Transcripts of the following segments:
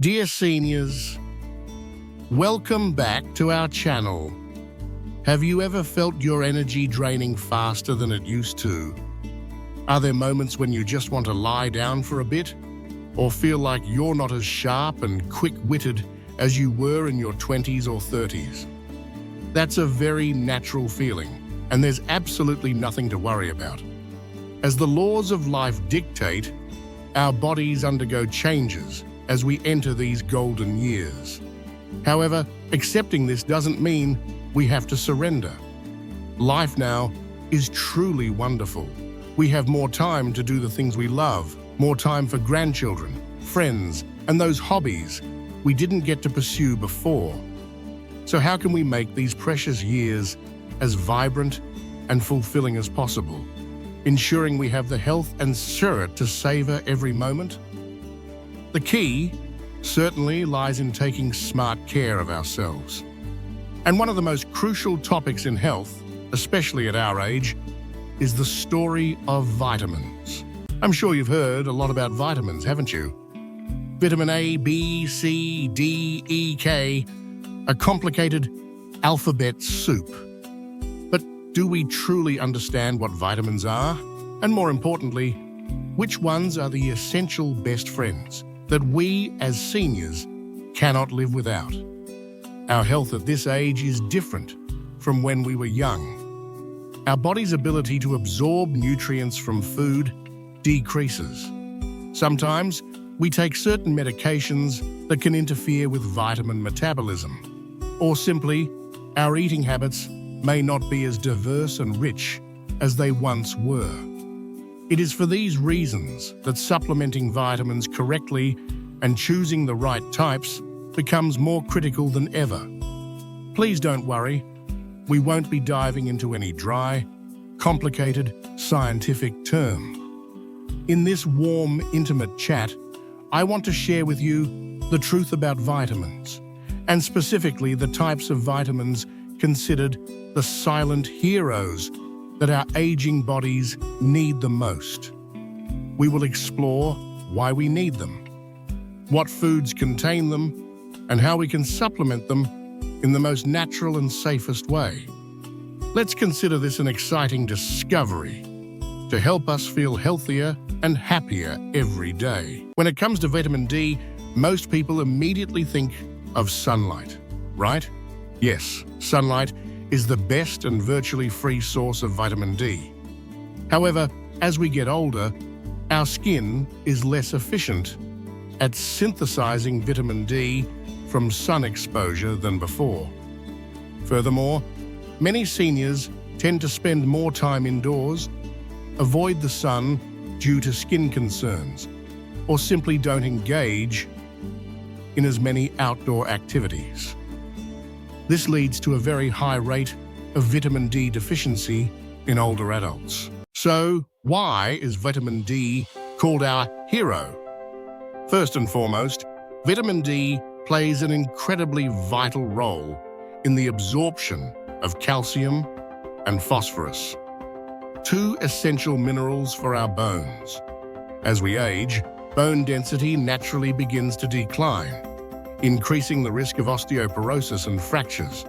Dear seniors, welcome back to our channel. Have you ever felt your energy draining faster than it used to? Are there moments when you just want to lie down for a bit? Or feel like you're not as sharp and quick-witted as you were in your 20s or 30s? That's a very natural feeling, and there's absolutely nothing to worry about. As the laws of life dictate, our bodies undergo changes as we enter these golden years. However, accepting this doesn't mean we have to surrender. Life now is truly wonderful. We have more time to do the things we love, more time for grandchildren, friends, and those hobbies we didn't get to pursue before. So how can we make these precious years as vibrant and fulfilling as possible, ensuring we have the health and spirit to savor every moment? The key certainly lies in taking smart care of ourselves. And one of the most crucial topics in health, especially at our age, is the story of vitamins. I'm sure you've heard a lot about vitamins, haven't you? Vitamin A, B, C, D, E, K, a complicated alphabet soup. But do we truly understand what vitamins are? And more importantly, which ones are the essential best friends that we as seniors cannot live without? Our health at this age is different from when we were young. Our body's ability to absorb nutrients from food decreases. Sometimes we take certain medications that can interfere with vitamin metabolism, or simply our eating habits may not be as diverse and rich as they once were. It is for these reasons that supplementing vitamins correctly and choosing the right types becomes more critical than ever. Please don't worry, we won't be diving into any dry, complicated, scientific terms. In this warm, intimate chat, I want to share with you the truth about vitamins, and specifically the types of vitamins considered the silent heroes that our aging bodies need the most. We will explore why we need them, what foods contain them, and how we can supplement them in the most natural and safest way. Let's consider this an exciting discovery to help us feel healthier and happier every day. When it comes to vitamin D, most people immediately think of sunlight, right? Yes, sunlight is the best and virtually free source of vitamin D. However, as we get older, our skin is less efficient at synthesizing vitamin D from sun exposure than before. Furthermore, many seniors tend to spend more time indoors, avoid the sun due to skin concerns, or simply don't engage in as many outdoor activities. This leads to a very high rate of vitamin D deficiency in older adults. So, why is vitamin D called our hero? First and foremost, vitamin D plays an incredibly vital role in the absorption of calcium and phosphorus, two essential minerals for our bones. As we age, bone density naturally begins to decline, increasing the risk of osteoporosis and fractures.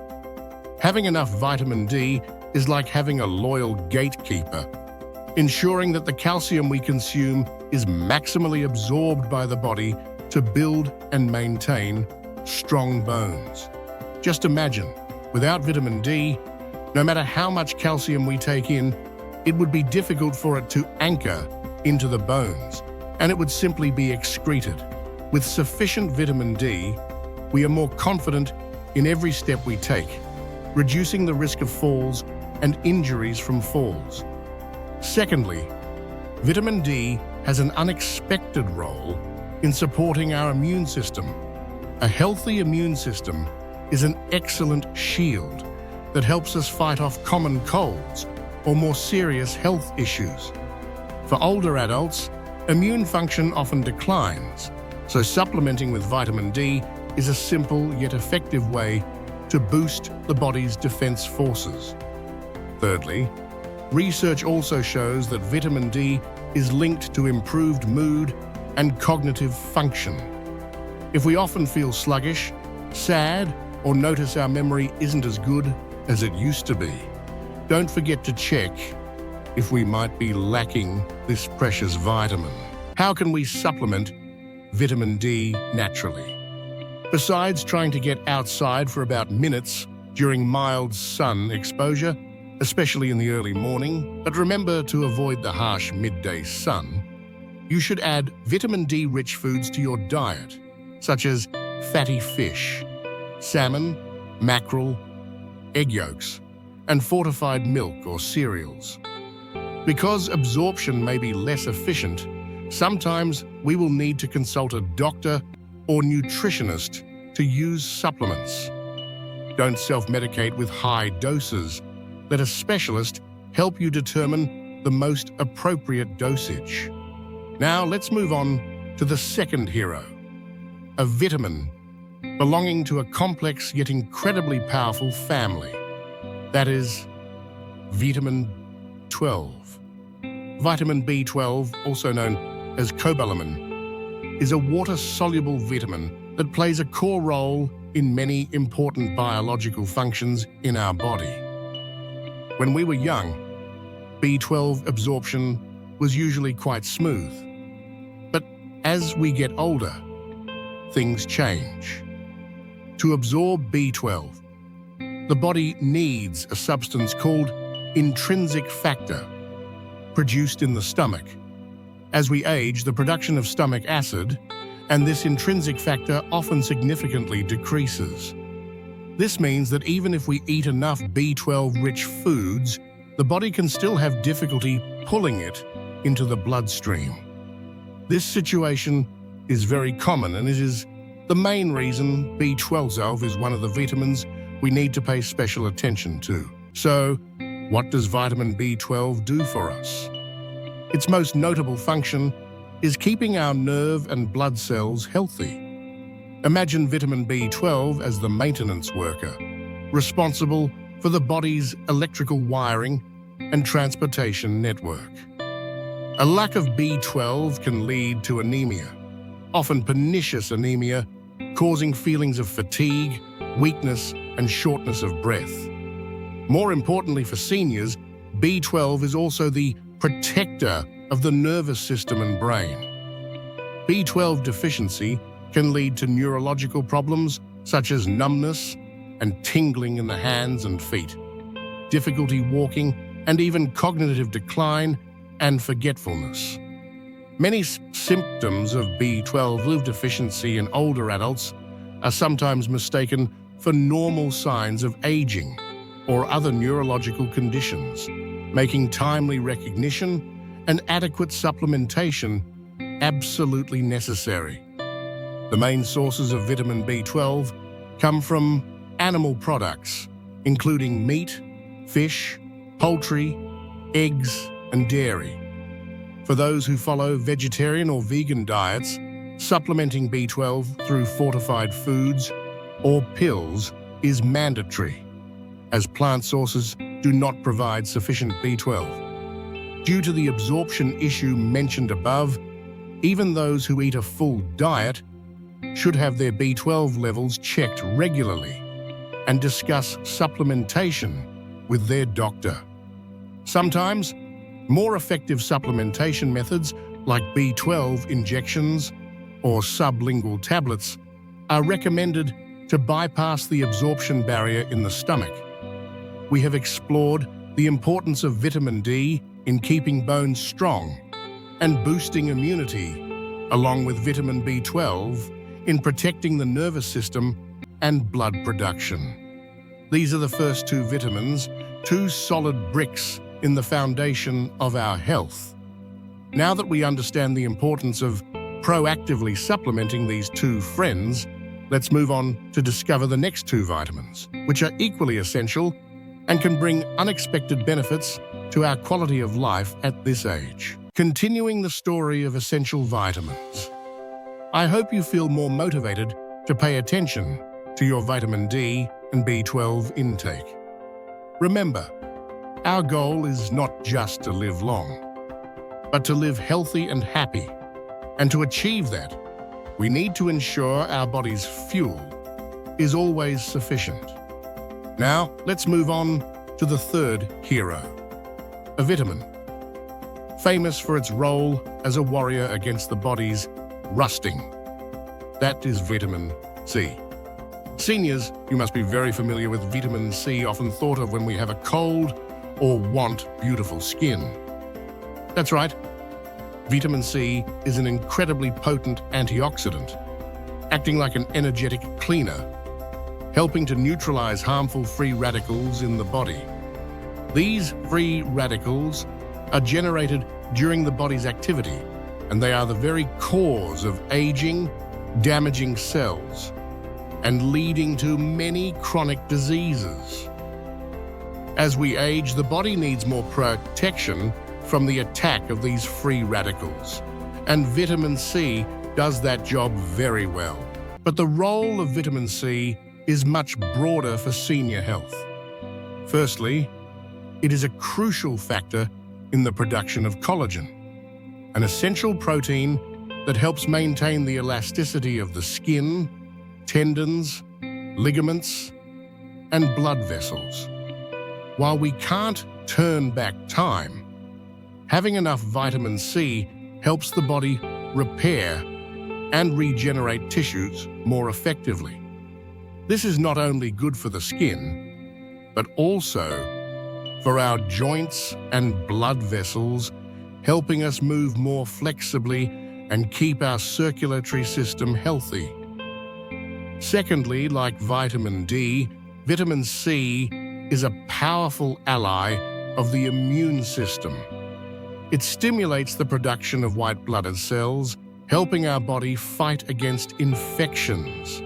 Having enough vitamin D is like having a loyal gatekeeper, ensuring that the calcium we consume is maximally absorbed by the body to build and maintain strong bones. Just imagine, without vitamin D, no matter how much calcium we take in, it would be difficult for it to anchor into the bones, and it would simply be excreted. With sufficient vitamin D, we are more confident in every step we take, reducing the risk of falls and injuries from falls. Secondly, vitamin D has an unexpected role in supporting our immune system. A healthy immune system is an excellent shield that helps us fight off common colds or more serious health issues. For older adults, immune function often declines, so supplementing with vitamin D is a simple yet effective way to boost the body's defense forces. Thirdly, research also shows that vitamin D is linked to improved mood and cognitive function. If we often feel sluggish, sad, or notice our memory isn't as good as it used to be, don't forget to check if we might be lacking this precious vitamin. How can we supplement vitamin D naturally? Besides trying to get outside for about minutes during mild sun exposure, especially in the early morning, but remember to avoid the harsh midday sun, you should add vitamin D-rich foods to your diet, such as fatty fish, salmon, mackerel, egg yolks, and fortified milk or cereals. Because absorption may be less efficient, sometimes we will need to consult a doctor or nutritionist to use supplements. Don't self-medicate with high doses. Let a specialist help you determine the most appropriate dosage. Now let's move on to the second hero, a vitamin belonging to a complex yet incredibly powerful family. That is vitamin 12. Vitamin B12, also known as cobalamin, is a water-soluble vitamin that plays a core role in many important biological functions in our body. When we were young, B12 absorption was usually quite smooth. But as we get older, things change. To absorb B12, the body needs a substance called intrinsic factor, produced in the stomach. As we age, the production of stomach acid and this intrinsic factor often significantly decreases. This means that even if we eat enough B12-rich foods, the body can still have difficulty pulling it into the bloodstream. This situation is very common, and it is the main reason B12 is one of the vitamins we need to pay special attention to. So, what does vitamin B12 do for us? Its most notable function is keeping our nerve and blood cells healthy. Imagine vitamin B12 as the maintenance worker, responsible for the body's electrical wiring and transportation network. A lack of B12 can lead to anemia, often pernicious anemia, causing feelings of fatigue, weakness, and shortness of breath. More importantly for seniors, B12 is also the protector of the nervous system and brain. B12 deficiency can lead to neurological problems such as numbness and tingling in the hands and feet, difficulty walking, and even cognitive decline and forgetfulness. Many symptoms of B12 deficiency in older adults are sometimes mistaken for normal signs of aging or other neurological conditions, making timely recognition and adequate supplementation absolutely necessary. The main sources of vitamin B12 come from animal products, including meat, fish, poultry, eggs, and dairy. For those who follow vegetarian or vegan diets, supplementing B12 through fortified foods or pills is mandatory, as plant sources do not provide sufficient B12. Due to the absorption issue mentioned above, even those who eat a full diet should have their B12 levels checked regularly and discuss supplementation with their doctor. Sometimes, more effective supplementation methods like B12 injections or sublingual tablets are recommended to bypass the absorption barrier in the stomach. We have explored the importance of vitamin D in keeping bones strong and boosting immunity, along with vitamin B12 in protecting the nervous system and blood production. These are the first two vitamins, two solid bricks in the foundation of our health. Now that we understand the importance of proactively supplementing these two friends, let's move on to discover the next two vitamins, which are equally essential and can bring unexpected benefits to our quality of life at this age. Continuing the story of essential vitamins. I hope you feel more motivated to pay attention to your vitamin D and B12 intake. Remember, our goal is not just to live long, but to live healthy and happy. And to achieve that, we need to ensure our body's fuel is always sufficient. Now, let's move on to the third hero, a vitamin. Famous for its role as a warrior against the body's rusting. That is vitamin C. Seniors, you must be very familiar with vitamin C, often thought of when we have a cold or want beautiful skin. That's right. Vitamin C is an incredibly potent antioxidant, acting like an energetic cleaner, helping to neutralize harmful free radicals in the body. These free radicals are generated during the body's activity, and they are the very cause of aging, damaging cells, and leading to many chronic diseases. As we age, the body needs more protection from the attack of these free radicals, and vitamin C does that job very well. But the role of vitamin C is much broader for senior health. Firstly, it is a crucial factor in the production of collagen, an essential protein that helps maintain the elasticity of the skin, tendons, ligaments, and blood vessels. While we can't turn back time, having enough vitamin C helps the body repair and regenerate tissues more effectively. This is not only good for the skin, but also for our joints and blood vessels, helping us move more flexibly and keep our circulatory system healthy. Secondly, like vitamin D, vitamin C is a powerful ally of the immune system. It stimulates the production of white blood cells, helping our body fight against infections.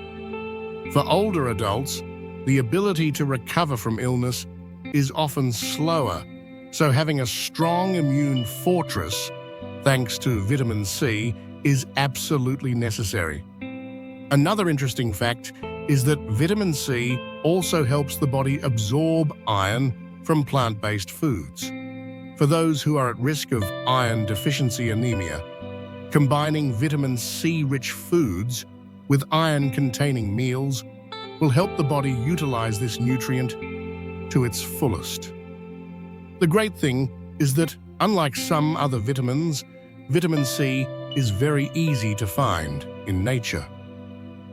For older adults, the ability to recover from illness is often slower, so having a strong immune fortress, thanks to vitamin C, is absolutely necessary. Another interesting fact is that vitamin C also helps the body absorb iron from plant-based foods. For those who are at risk of iron deficiency anemia, combining vitamin C-rich foods with iron-containing meals will help the body utilize this nutrient to its fullest. The great thing is that, unlike some other vitamins, vitamin C is very easy to find in nature.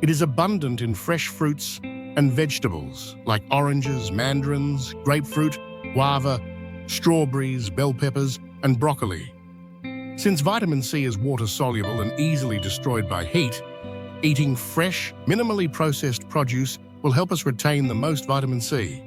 It is abundant in fresh fruits and vegetables like oranges, mandarins, grapefruit, guava, strawberries, bell peppers, and broccoli. Since vitamin C is water-soluble and easily destroyed by heat, eating fresh, minimally processed produce will help us retain the most vitamin C.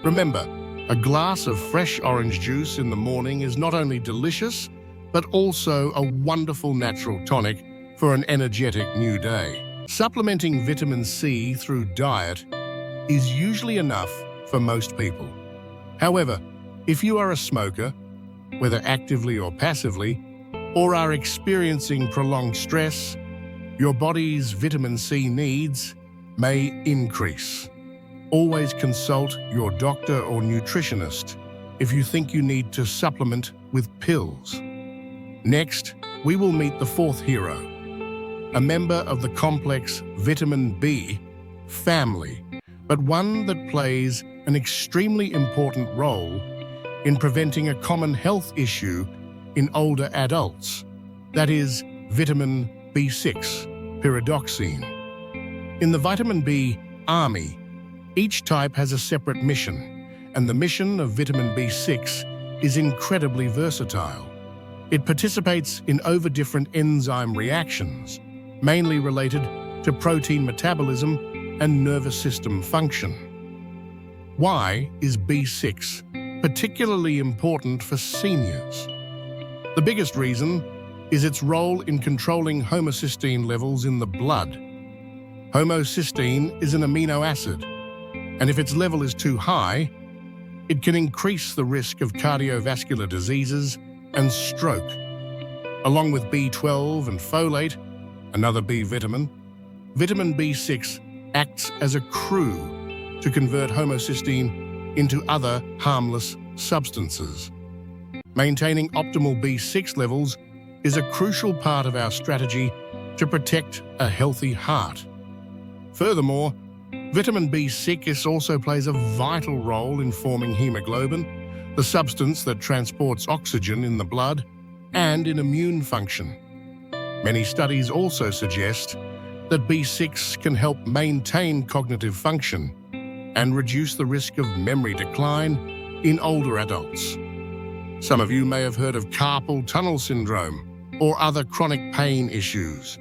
Remember, a glass of fresh orange juice in the morning is not only delicious, but also a wonderful natural tonic for an energetic new day. Supplementing vitamin C through diet is usually enough for most people. However, if you are a smoker, whether actively or passively, or are experiencing prolonged stress, your body's vitamin C needs may increase. Always consult your doctor or nutritionist if you think you need to supplement with pills. Next, we will meet the fourth hero, a member of the complex vitamin B family, but one that plays an extremely important role in preventing a common health issue in older adults, that is, vitamin B6, pyridoxine. In the vitamin B army, each type has a separate mission, and the mission of vitamin B6 is incredibly versatile. It participates in over different enzyme reactions, mainly related to protein metabolism and nervous system function. Why is B6 particularly important for seniors? The biggest reason is its role in controlling homocysteine levels in the blood. Homocysteine is an amino acid, and if its level is too high, it can increase the risk of cardiovascular diseases and stroke. Along with B12 and folate, another B vitamin, vitamin B6 acts as a crew to convert homocysteine into other harmless substances. Maintaining optimal B6 levels is a crucial part of our strategy to protect a healthy heart. Furthermore, vitamin B6 also plays a vital role in forming hemoglobin, the substance that transports oxygen in the blood, and in immune function. Many studies also suggest that B6 can help maintain cognitive function and reduce the risk of memory decline in older adults. Some of you may have heard of carpal tunnel syndrome or other chronic pain issues.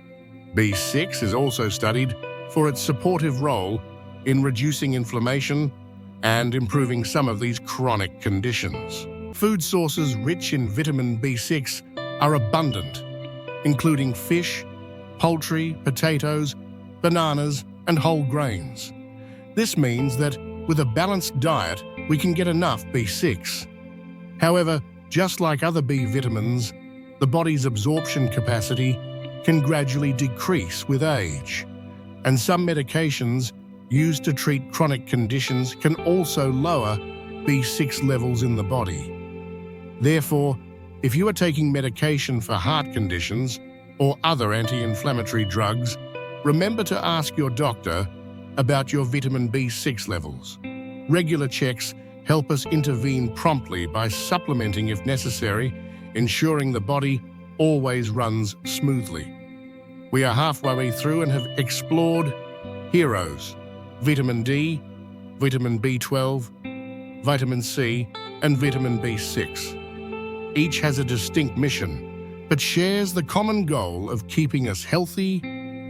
B6 is also studied for its supportive role in reducing inflammation and improving some of these chronic conditions. Food sources rich in vitamin B6 are abundant, including fish, poultry, potatoes, bananas, and whole grains. This means that with a balanced diet, we can get enough B6. However, just like other B vitamins, the body's absorption capacity can gradually decrease with age, and some medications used to treat chronic conditions can also lower B6 levels in the body. Therefore, if you are taking medication for heart conditions or other anti-inflammatory drugs, remember to ask your doctor about your vitamin B6 levels. Regular checks help us intervene promptly by supplementing if necessary, ensuring the body always runs smoothly. We are halfway through and have explored heroes: vitamin D, vitamin B12, vitamin C, and vitamin B6. Each has a distinct mission, but shares the common goal of keeping us healthy,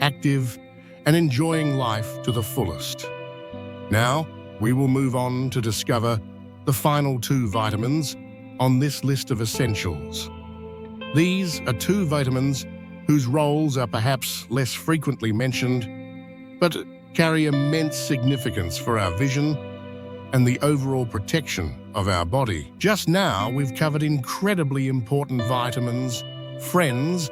active, and enjoying life to the fullest. Now, we will move on to discover the final 2 vitamins on this list of essentials. These are 2 vitamins whose roles are perhaps less frequently mentioned, but carry immense significance for our vision and the overall protection of our body. Just now, we've covered incredibly important vitamins, friends,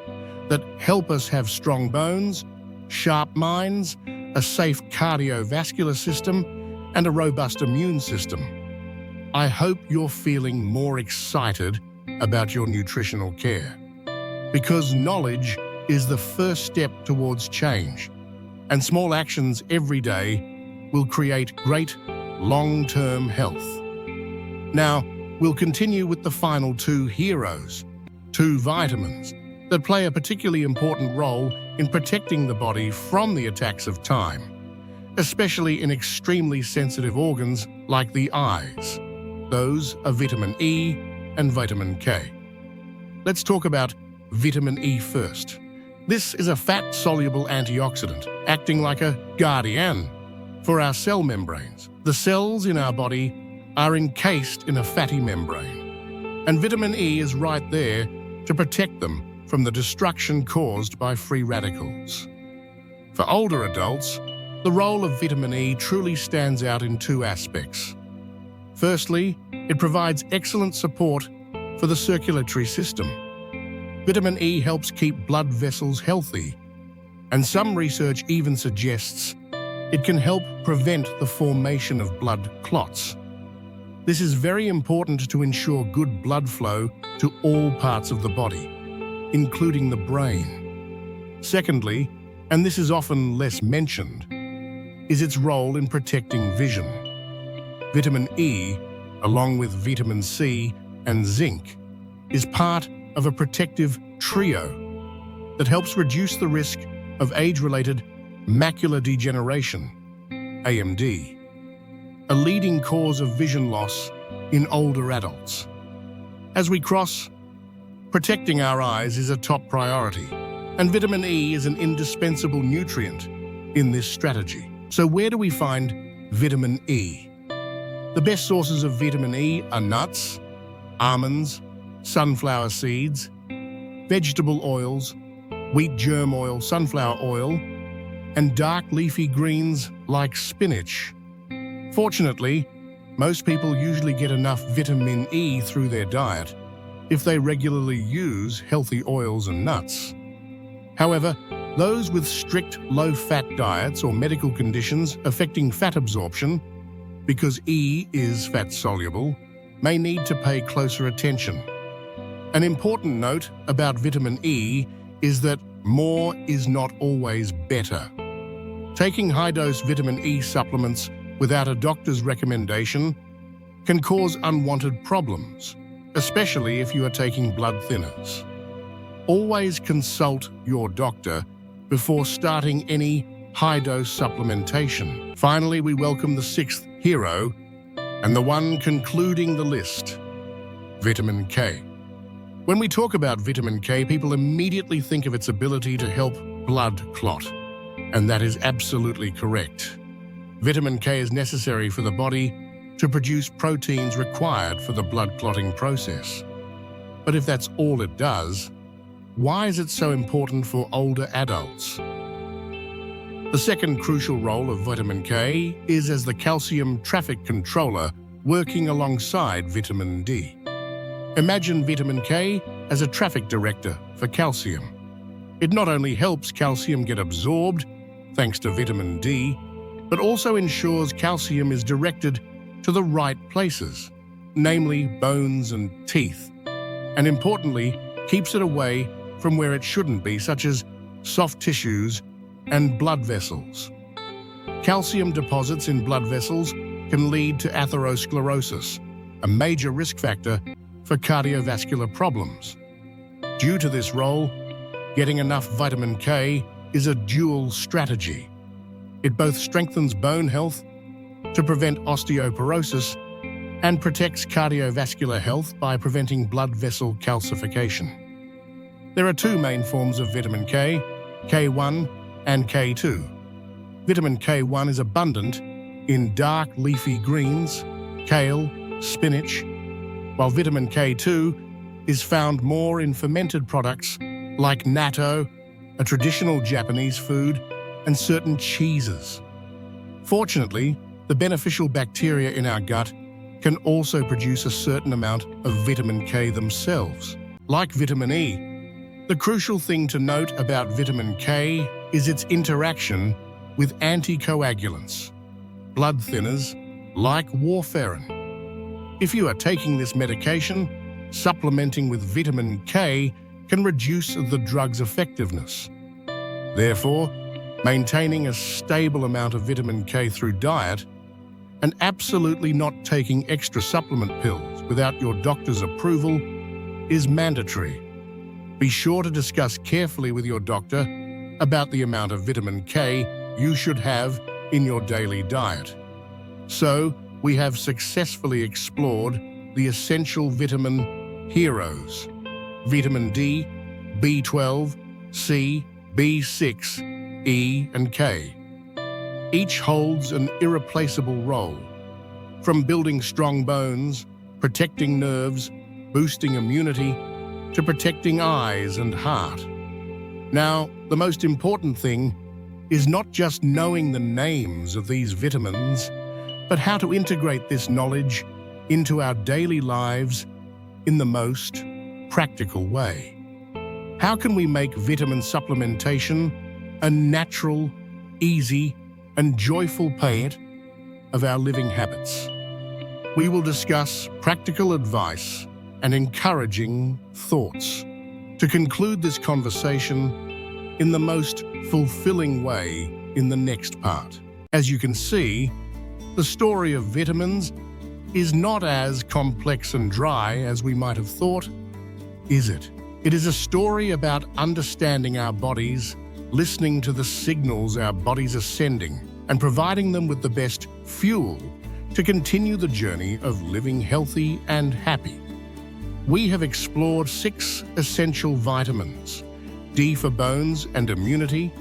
that help us have strong bones, sharp minds, a safe cardiovascular system, and a robust immune system. I hope you're feeling more excited about your nutritional care, because knowledge is the first step towards change, and small actions every day will create great long-term health. Now, we'll continue with the final 2 heroes, 2 vitamins that play a particularly important role in protecting the body from the attacks of time, especially in extremely sensitive organs like the eyes. Those are vitamin E and vitamin K. Let's talk about vitamin E first. This is a fat-soluble antioxidant, acting like a guardian for our cell membranes. The cells in our body are encased in a fatty membrane, and vitamin E is right there to protect them from the destruction caused by free radicals. For older adults, the role of vitamin E truly stands out in 2 aspects. Firstly, it provides excellent support for the circulatory system. Vitamin E helps keep blood vessels healthy, and some research even suggests it can help prevent the formation of blood clots. This is very important to ensure good blood flow to all parts of the body, including the brain. Secondly, and this is often less mentioned, is its role in protecting vision. Vitamin E, along with vitamin C and zinc, is part of a protective trio that helps reduce the risk of age-related macular degeneration, AMD, a leading cause of vision loss in older adults. As we cross, protecting our eyes is a top priority, and vitamin E is an indispensable nutrient in this strategy. So where do we find vitamin E? The best sources of vitamin E are nuts, almonds, sunflower seeds, vegetable oils, wheat germ oil, sunflower oil, and dark leafy greens like spinach. Fortunately, most people usually get enough vitamin E through their diet if they regularly use healthy oils and nuts. However, those with strict low-fat diets or medical conditions affecting fat absorption, because E is fat-soluble, may need to pay closer attention. An important note about vitamin E is that more is not always better. Taking high-dose vitamin E supplements without a doctor's recommendation can cause unwanted problems, especially if you are taking blood thinners. Always consult your doctor before starting any high-dose supplementation. Finally, we welcome the sixth hero and the one concluding the list, vitamin K. When we talk about vitamin K, people immediately think of its ability to help blood clot, and that is absolutely correct. Vitamin K is necessary for the body to produce proteins required for the blood clotting process. But if that's all it does, why is it so important for older adults? The second crucial role of vitamin K is as the calcium traffic controller working alongside vitamin D. Imagine vitamin K as a traffic director for calcium. It not only helps calcium get absorbed, thanks to vitamin D, but also ensures calcium is directed to the right places, namely bones and teeth, and importantly, keeps it away from where it shouldn't be, such as soft tissues and blood vessels. Calcium deposits in blood vessels can lead to atherosclerosis, a major risk factor for cardiovascular problems. Due to this role, getting enough vitamin K is a dual strategy. It both strengthens bone health to prevent osteoporosis and protects cardiovascular health by preventing blood vessel calcification. There are two main forms of vitamin K, K1 and K2. Vitamin K1 is abundant in dark leafy greens, kale, spinach, while vitamin K2 is found more in fermented products like natto, a traditional Japanese food, and certain cheeses. Fortunately, the beneficial bacteria in our gut can also produce a certain amount of vitamin K themselves. Like vitamin E, the crucial thing to note about vitamin K is its interaction with anticoagulants, blood thinners like warfarin. If you are taking this medication, supplementing with vitamin K can reduce the drug's effectiveness. Therefore, maintaining a stable amount of vitamin K through diet and absolutely not taking extra supplement pills without your doctor's approval is mandatory. Be sure to discuss carefully with your doctor about the amount of vitamin K you should have in your daily diet. So, we have successfully explored the essential vitamin heroes: vitamin D, B12, C, B6, E, and K. Each holds an irreplaceable role, from building strong bones, protecting nerves, boosting immunity, to protecting eyes and heart. Now, the most important thing is not just knowing the names of these vitamins, but how to integrate this knowledge into our daily lives in the most practical way. How can we make vitamin supplementation a natural, easy, and joyful part of our living habits? We will discuss practical advice and encouraging thoughts to conclude this conversation in the most fulfilling way in the next part. As you can see, the story of vitamins is not as complex and dry as we might have thought, is it? It is a story about understanding our bodies, listening to the signals our bodies are sending, and providing them with the best fuel to continue the journey of living healthy and happy. We have explored 6 essential vitamins: D for bones and immunity,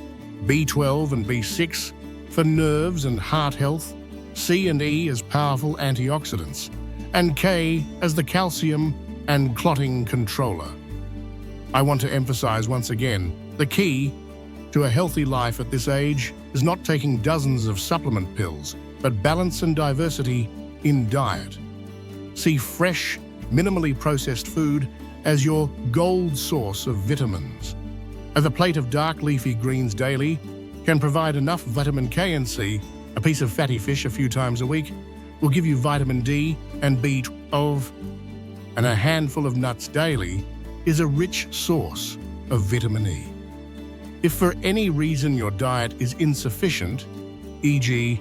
B12 and B6 for nerves and heart health, C and E as powerful antioxidants, and K as the calcium and clotting controller. I want to emphasize once again, the key to a healthy life at this age is not taking dozens of supplement pills, but balance and diversity in diet. See fresh, minimally processed food as your gold source of vitamins. A plate of dark leafy greens daily can provide enough vitamin K and C. A piece of fatty fish a few times a week will give you vitamin D and B12, and a handful of nuts daily is a rich source of vitamin E. If for any reason your diet is insufficient, e.g.,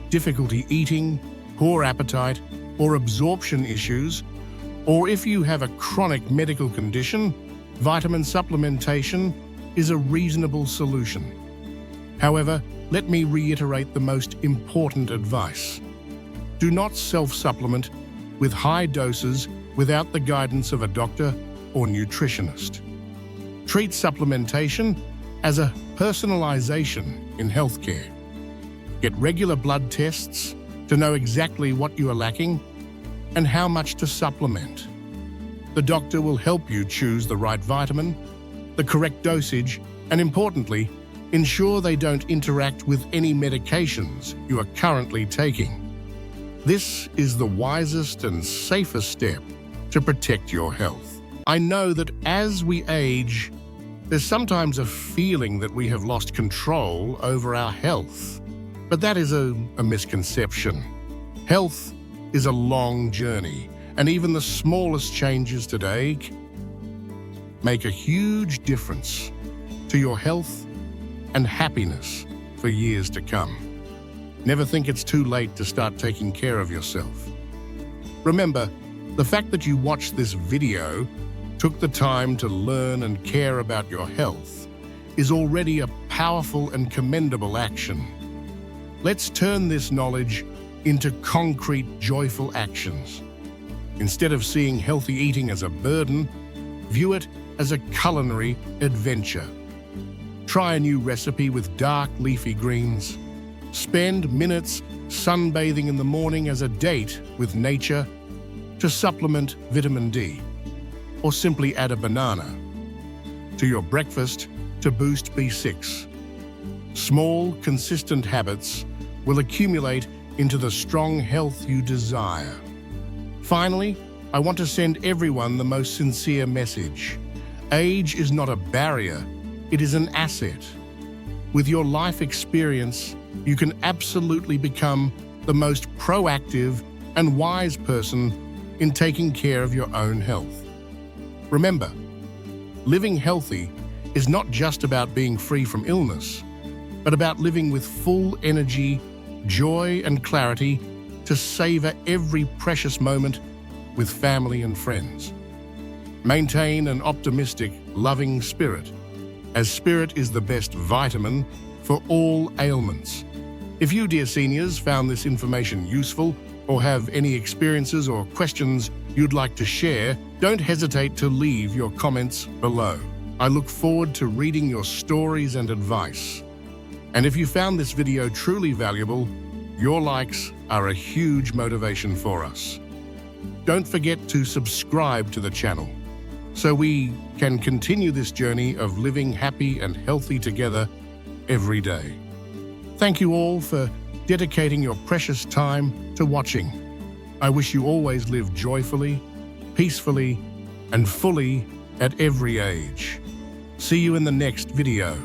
difficulty eating, poor appetite, or absorption issues, or if you have a chronic medical condition, vitamin supplementation is a reasonable solution. However, let me reiterate the most important advice. Do not self-supplement with high doses without the guidance of a doctor or nutritionist. Treat supplementation as a personalization in healthcare. Get regular blood tests to know exactly what you are lacking and how much to supplement. The doctor will help you choose the right vitamin, the correct dosage, and importantly, ensure they don't interact with any medications you are currently taking. This is the wisest and safest step to protect your health. I know that as we age, there's sometimes a feeling that we have lost control over our health. But that is a misconception. Health is a long journey, and even the smallest changes today make a huge difference to your health and happiness for years to come. Never think it's too late to start taking care of yourself. Remember, the fact that you watched this video, took the time to learn and care about your health, is already a powerful and commendable action. Let's turn this knowledge into concrete, joyful actions. Instead of seeing healthy eating as a burden, view it as a culinary adventure. Try a new recipe with dark leafy greens. Spend minutes sunbathing in the morning as a date with nature to supplement vitamin D. Or simply add a banana to your breakfast to boost B6. Small, consistent habits will accumulate into the strong health you desire. Finally, I want to send everyone the most sincere message. Age is not a barrier, it is an asset. With your life experience, you can absolutely become the most proactive and wise person in taking care of your own health. Remember, living healthy is not just about being free from illness, but about living with full energy, joy, and clarity to savor every precious moment with family and friends. Maintain an optimistic, loving spirit, as spirit is the best vitamin for all ailments. If you, dear seniors, found this information useful or have any experiences or questions you'd like to share, don't hesitate to leave your comments below. I look forward to reading your stories and advice. And if you found this video truly valuable, your likes are a huge motivation for us. Don't forget to subscribe to the channel so we can continue this journey of living happy and healthy together every day. Thank you all for dedicating your precious time to watching. I wish you always live joyfully, peacefully, and fully at every age. See you in the next video.